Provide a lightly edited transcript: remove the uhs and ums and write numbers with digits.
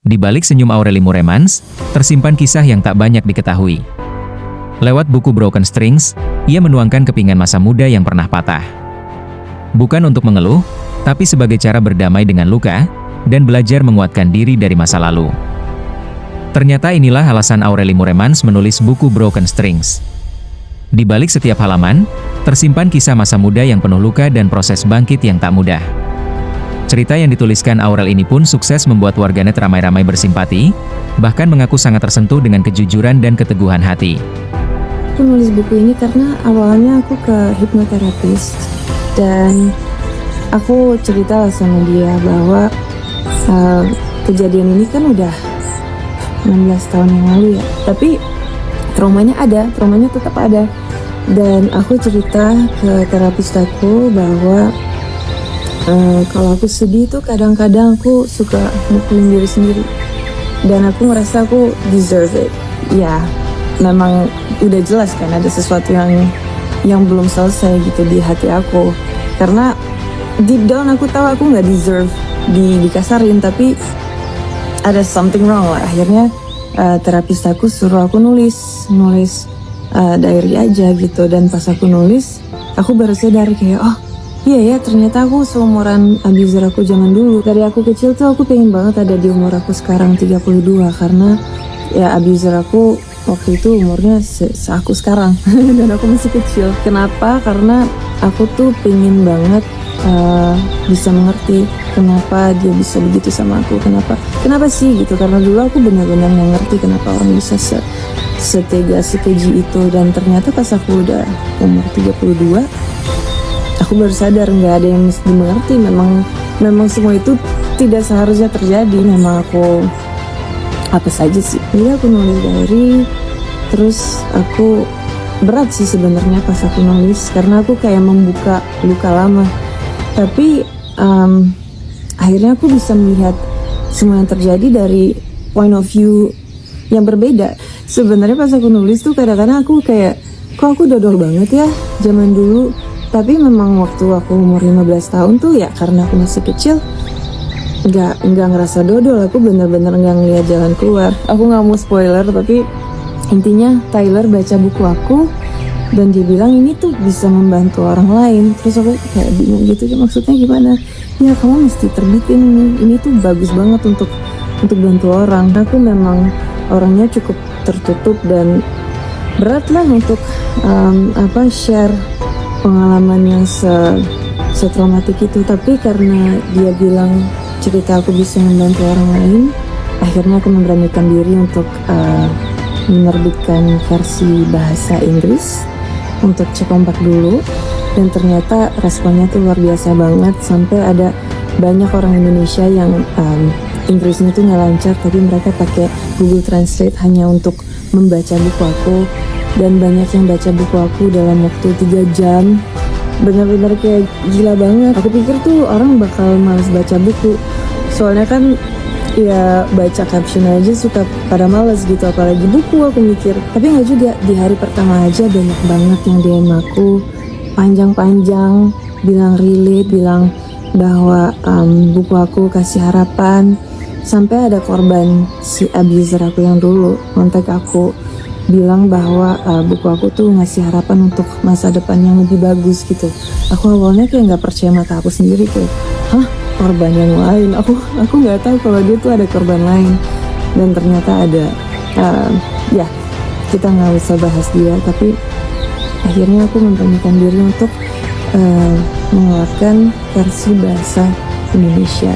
Di balik senyum Aurelie Moeremans, tersimpan kisah yang tak banyak diketahui. Lewat buku Broken Strings, ia menuangkan kepingan masa muda yang pernah patah. Bukan untuk mengeluh, tapi sebagai cara berdamai dengan luka, dan belajar menguatkan diri dari masa lalu. Ternyata inilah alasan Aurelie Moeremans menulis buku Broken Strings. Di balik setiap halaman, tersimpan kisah masa muda yang penuh luka dan proses bangkit yang tak mudah. Cerita yang dituliskan Aurel ini pun sukses membuat warganet ramai-ramai bersimpati, bahkan mengaku sangat tersentuh dengan kejujuran dan keteguhan hati. Aku nulis buku ini karena awalnya aku ke hipnoterapis dan aku cerita sama dia bahwa kejadian ini kan udah 16 tahun yang lalu ya, tapi traumanya tetap ada. Dan aku cerita ke terapis aku bahwa kalau aku sedih tuh kadang-kadang aku suka mukulin diri sendiri. Dan aku ngerasa aku deserve it. Ya, memang udah jelas kan ada sesuatu yang belum selesai gitu di hati aku. Karena deep down aku tahu aku nggak deserve dikasarin, tapi ada something wrong lah. Akhirnya terapis aku suruh aku nulis diary aja gitu. Dan pas aku nulis, aku baru sadar kayak iya ya, ternyata aku seumuran abuser aku zaman dulu. Dari aku kecil tuh aku pengen banget ada di umur aku sekarang 32, karena ya abuser aku waktu itu umurnya seaku sekarang dan aku masih kecil. Kenapa? Karena aku tuh pengen banget bisa mengerti kenapa dia bisa begitu sama aku. Kenapa sih gitu, karena dulu aku benar-benar nggak ngerti kenapa orang bisa setega sekeji itu. Dan ternyata pas aku udah umur 32, aku baru sadar nggak ada yang mesti dimengerti. Memang semua itu tidak seharusnya terjadi. Memang aku apa saja sih. Jadi aku nulis diary, terus aku berat sih sebenarnya pas aku nulis karena aku kayak membuka luka lama. Tapi akhirnya aku bisa melihat semua yang terjadi dari point of view yang berbeda. Sebenarnya pas aku nulis tuh kadang-kadang aku kayak, kok aku dodol banget ya zaman dulu. Tapi memang waktu aku umur 15 tahun tuh ya karena aku masih kecil, nggak ngerasa dodol. Aku bener-bener nggak ngeliat jalan keluar. Aku nggak mau spoiler, tapi intinya Tyler baca buku aku dan dia bilang ini tuh bisa membantu orang lain. Terus aku kayak bingung gitu, maksudnya gimana? Ya kamu mesti terbitin ini tuh bagus banget untuk bantu orang. Aku memang orangnya cukup tertutup dan berat lah untuk share pengalaman yang setraumatik itu. Tapi karena dia bilang cerita aku bisa membantu orang lain, akhirnya aku memberanikan diri untuk menerbitkan versi bahasa Inggris untuk cek ombak dulu. Dan ternyata responnya tuh luar biasa banget, sampai ada banyak orang Indonesia yang Inggrisnya tuh nggak lancar, tapi mereka pakai Google Translate hanya untuk membaca buku aku. Dan banyak yang baca buku aku dalam waktu 3 jam. Benar-benar kayak gila banget. Aku pikir tuh orang bakal males baca buku, soalnya kan ya baca caption aja suka pada males gitu, apalagi buku, aku mikir. Tapi nggak juga, di hari pertama aja banyak banget yang DM aku panjang-panjang, bilang relate, bilang bahwa buku aku kasih harapan. Sampai ada korban si abuser aku yang dulu kontak aku, bilang bahwa buku aku tuh ngasih harapan untuk masa depan yang lebih bagus gitu. Aku awalnya kayak nggak percaya mata aku sendiri, kayak korban yang lain. Aku nggak tahu kalau dia tuh ada korban lain. Dan ternyata ada. Ya kita nggak usah bahas dia, tapi akhirnya aku memberanikan diri untuk mengeluarkan versi bahasa Indonesia.